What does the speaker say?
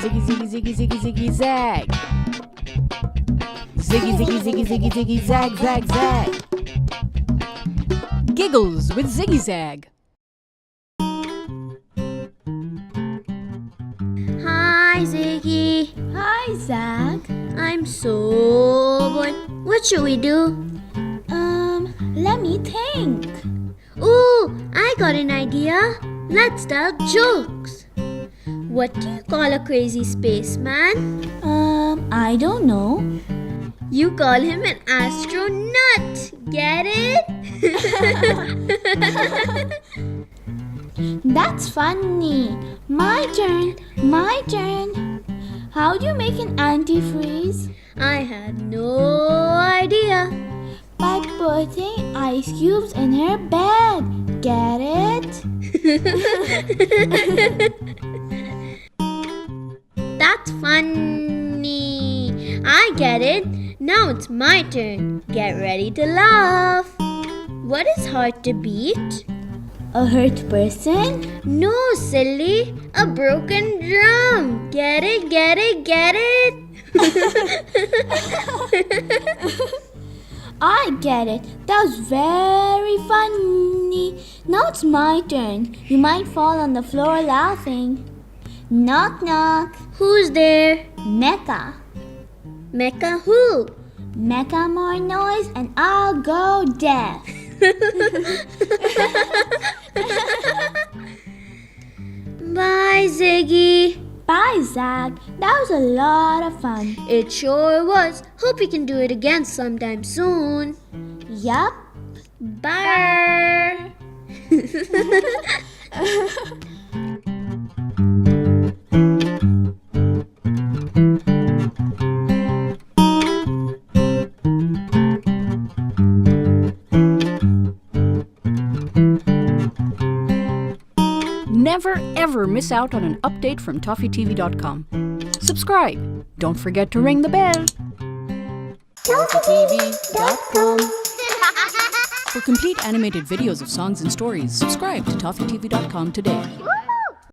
Ziggy, ziggy, ziggy, ziggy, ziggy, zag. Ziggy, ziggy, ziggy, ziggy, ziggy, zag, zag, zag. Giggles with Ziggy Zag. Hi, Ziggy. Hi, Zag. I'm so bored. What should we do? Let me think. Ooh, I got an idea. Let's tell jokes. What do you call a crazy spaceman? I don't know. You call him an astronaut. Get it? That's funny. My turn. How do you make an antifreeze? I had no idea. By putting ice cubes in her bed. Get it? That's funny. I get it. Now it's my turn. Get ready to laugh. What is hard to beat? A hurt person? No, silly. A broken drum. Get it, get it, get it? I get it. That was very funny. Now it's my turn. You might fall on the floor laughing. Knock, knock. Who's there? Mecca. Mecca who? Mecca more noise and I'll go deaf. Bye, Ziggy. Bye, Zag. That was a lot of fun. It sure was. Hope we can do it again sometime soon. Yup. Bye. Never ever miss out on an update from ToffeeTV.com. Subscribe. Don't forget to ring the bell. ToffeeTV.com. For complete animated videos of songs and stories, subscribe to ToffeeTV.com today.